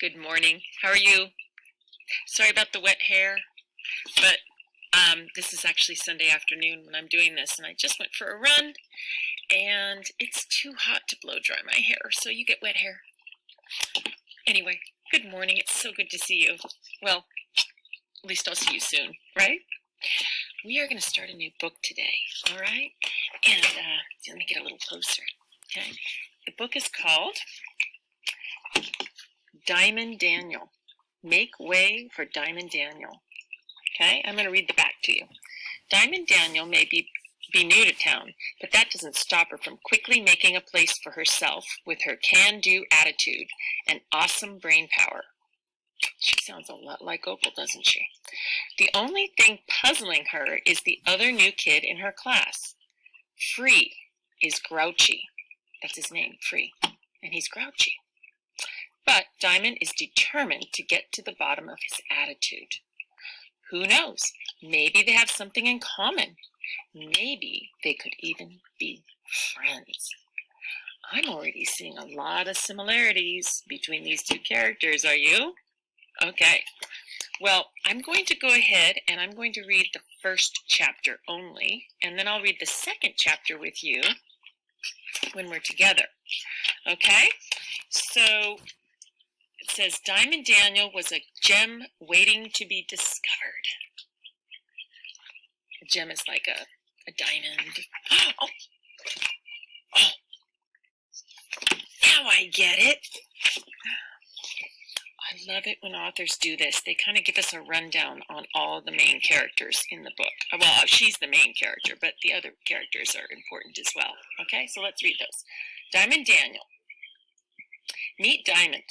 Good morning. How are you? Sorry about the wet hair, but this is actually Sunday afternoon when I'm doing this, and I just went for a run, and it's too hot to blow dry my hair, so you get wet hair. Anyway, good morning. It's so good to see you. Well, at least I'll see you soon, right? We are going to start a new book today, all right? And let me get a little closer, okay? The book is called Diamond Daniel. Make Way for Diamond Daniel. Okay, I'm going to read the back to you. Diamond Daniel may be new to town, but that doesn't stop her from quickly making a place for herself with her can-do attitude and awesome brain power. She sounds a lot like Opal, doesn't she? The only thing puzzling her is the other new kid in her class. Free is grouchy. That's his name, Free, and he's grouchy. But Diamond is determined to get to the bottom of his attitude. Who knows? Maybe they have something in common. Maybe they could even be friends. I'm already seeing a lot of similarities between these two characters. Are you? Okay. Well, I'm going to go ahead and I'm going to read the first chapter only, and then I'll read the second chapter with you when we're together. Okay? So it says, Diamond Daniel was a gem waiting to be discovered. A gem is like a diamond. Oh, now I get it. I love it when authors do this. They kind of give us a rundown on all the main characters in the book. Well, she's the main character, but the other characters are important as well. Okay, so let's read those. Diamond Daniel. Meet Diamond.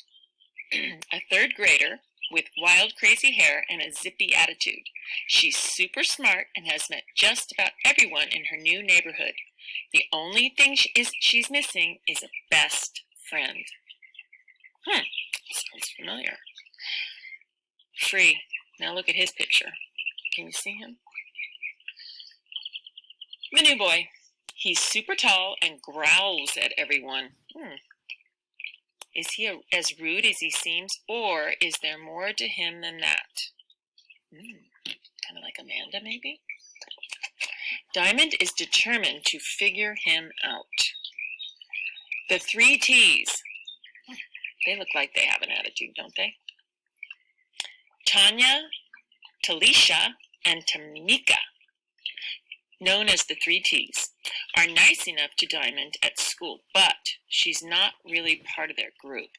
A third grader with wild, crazy hair and a zippy attitude. She's super smart and has met just about everyone in her new neighborhood. The only thing she's missing is a best friend. Sounds familiar. Free. Now look at his picture. Can you see him? The new boy. He's super tall and growls at everyone. Is he as rude as he seems, or is there more to him than that? Kind of like Amanda, maybe? Diamond is determined to figure him out. The 3 T's. They look like they have an attitude, don't they? Tanya, Talisha, and Tamika, known as the 3 T's, are nice enough to Diamond at school, but she's not really part of their group.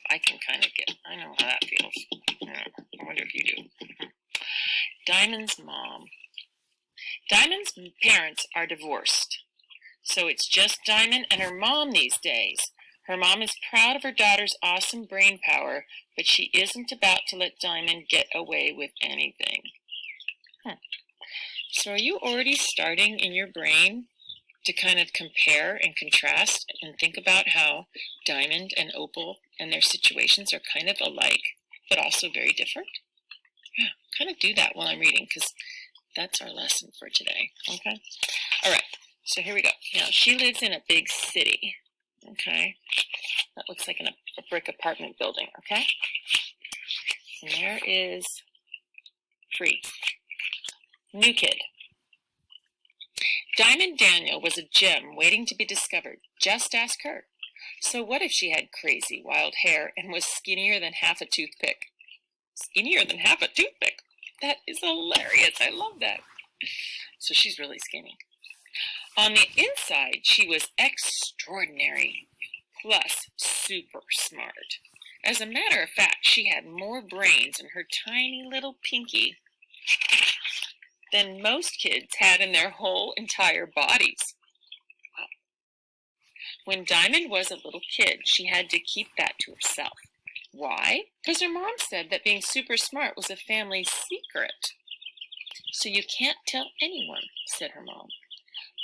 I can kind of I know how that feels. I wonder if you do. Diamond's mom. Diamond's parents are divorced, so it's just Diamond and her mom these days. Her mom is proud of her daughter's awesome brain power, but she isn't about to let Diamond get away with anything. So are you already starting in your brain to kind of compare and contrast and think about how Diamond and Opal and their situations are kind of alike, but also very different? Yeah, kind of do that while I'm reading, because that's our lesson for today, okay? All right, so here we go. Now, she lives in a big city, okay? That looks like a brick apartment building, okay? And there is Free. New kid. Diamond Daniel was a gem waiting to be discovered. Just ask her. So what if she had crazy wild hair and was skinnier than half a toothpick? Skinnier than half a toothpick? That is hilarious. I love that. So she's really skinny. On the inside, she was extraordinary, plus super smart. As a matter of fact, she had more brains in her tiny little pinky than most kids had in their whole entire bodies. When Diamond was a little kid, she had to keep that to herself. Why? Because her mom said that being super smart was a family secret. So you can't tell anyone, said her mom.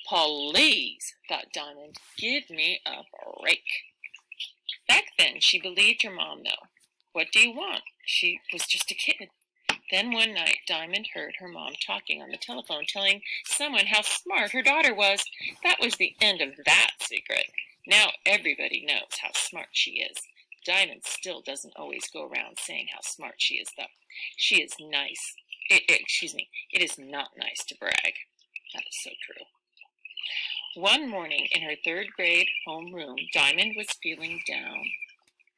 Please, thought Diamond, give me a break. Back then, she believed her mom, though. What do you want? She was just a kid. Then one night, Diamond heard her mom talking on the telephone, telling someone how smart her daughter was. That was the end of that secret. Now everybody knows how smart she is. Diamond still doesn't always go around saying how smart she is, though. She is nice. It is not nice to brag. That is so true. One morning in her third grade homeroom, Diamond was feeling down.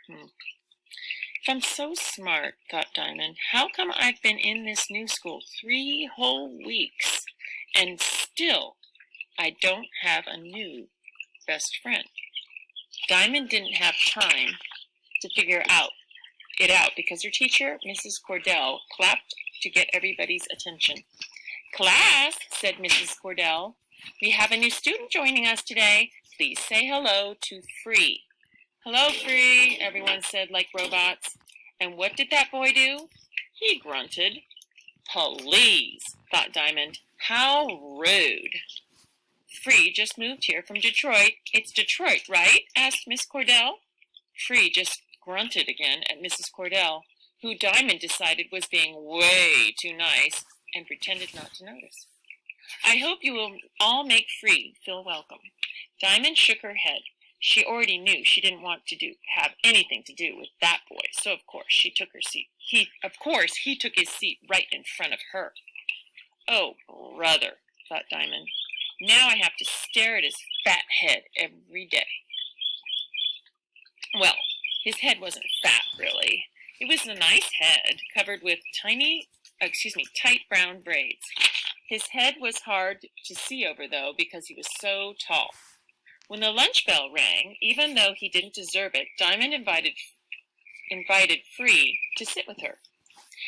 If I'm so smart, thought Diamond, how come I've been in this new school 3 whole weeks and still I don't have a new best friend? Diamond didn't have time to figure it out because her teacher, Mrs. Cordell, clapped to get everybody's attention. Class, said Mrs. Cordell, we have a new student joining us today. Please say hello to Free. Hello, Free, everyone said like robots. And what did that boy do? He grunted. Please, thought Diamond. How rude. Free just moved here from Detroit. It's Detroit, right? Asked Miss Cordell. Free just grunted again at Mrs. Cordell, who Diamond decided was being way too nice and pretended not to notice. I hope you will all make Free feel welcome. Diamond shook her head. She already knew she didn't want to have anything to do with that boy, so of course she took her seat. He took his seat right in front of her. Oh, brother, thought Diamond. Now I have to stare at his fat head every day. Well, his head wasn't fat, really. It was a nice head, covered with tight brown braids. His head was hard to see over, though, because he was so tall. When the lunch bell rang, even though he didn't deserve it, Diamond invited Free to sit with her.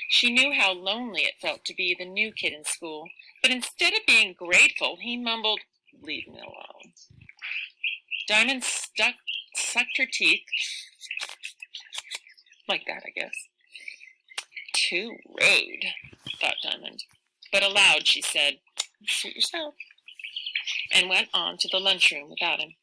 She knew how lonely it felt to be the new kid in school, but instead of being grateful, he mumbled, "Leave me alone." Diamond sucked her teeth, like that, I guess. Too rude, thought Diamond. But aloud she said, "Suit yourself," and went on to the lunchroom without him.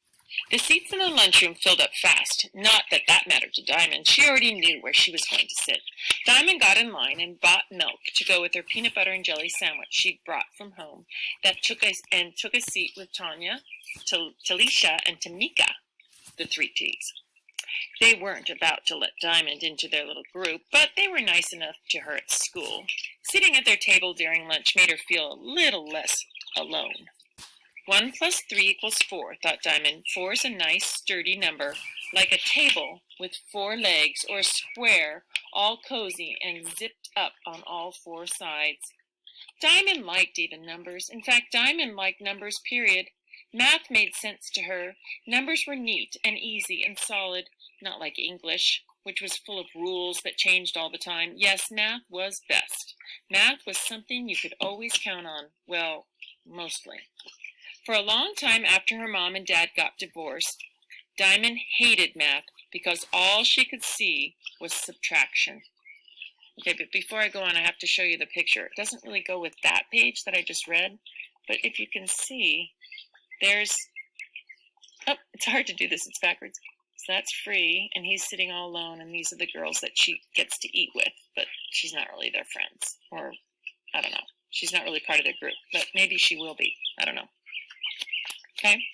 The seats in the lunchroom filled up fast. Not that that mattered to Diamond. She already knew where she was going to sit. Diamond got in line and bought milk to go with her peanut butter and jelly sandwich she'd brought from home. Took a seat with Tanya, Talisha, and Tamika, the 3 T's. They weren't about to let Diamond into their little group, but they were nice enough to her at school. Sitting at their table during lunch made her feel a little less alone. 1 + 3 = 4, thought Diamond. 4 is a nice, sturdy number, like a table with 4 legs, or a square, all cozy and zipped up on all 4 sides. Diamond liked even numbers. In fact, Diamond liked numbers, period. Math made sense to her. Numbers were neat and easy and solid, not like English, which was full of rules that changed all the time. Yes, math was best. Math was something you could always count on. Well, mostly. For a long time after her mom and dad got divorced, Diamond hated math because all she could see was subtraction. Okay, but before I go on, I have to show you the picture. It doesn't really go with that page that I just read, but if you can see, it's hard to do this, it's backwards. So that's Free, and he's sitting all alone, and these are the girls that she gets to eat with, but she's not really their friends, or I don't know. She's not really part of their group, but maybe she will be. I don't know. Okay?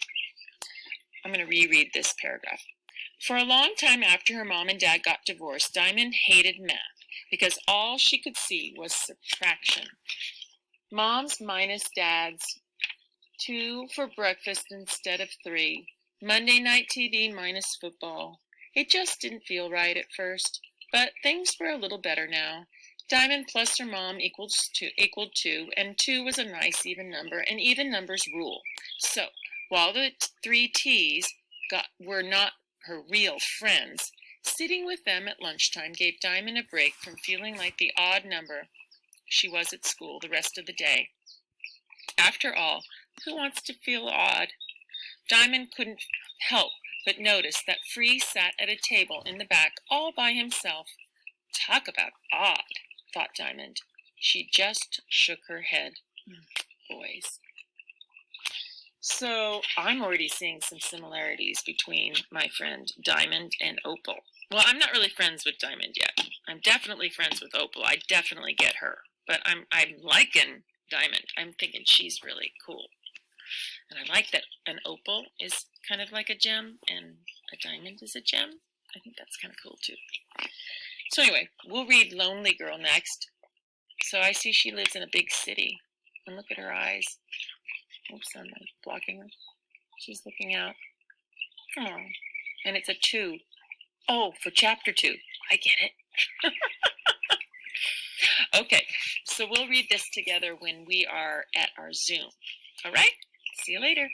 I'm going to reread this paragraph. For a long time after her mom and dad got divorced, Diamond hated math because all she could see was subtraction. Moms minus dads, 2 for breakfast instead of 3. Monday night TV minus football. It just didn't feel right at first, but things were a little better now. Diamond plus her mom equaled 2, and 2 was a nice even number, and even numbers rule. So, while the 3 T's were not her real friends, sitting with them at lunchtime gave Diamond a break from feeling like the odd number she was at school the rest of the day. After all, who wants to feel odd? Diamond couldn't help but notice that Free sat at a table in the back all by himself. Talk about odd, thought Diamond. She just shook her head. Boys. So I'm already seeing some similarities between my friend Diamond and Opal. Well, I'm not really friends with Diamond yet. I'm definitely friends with Opal. I definitely get her. But I'm liking Diamond. I'm thinking she's really cool. And I like that an opal is kind of like a gem and a diamond is a gem. I think that's kind of cool too. So anyway, we'll read Lonely Girl next. So I see she lives in a big city. And look at her eyes. Oops, I'm blocking her. She's looking out. Oh, and it's a 2. Oh, for chapter 2. I get it. Okay, so we'll read this together when we are at our Zoom. All right? See you later.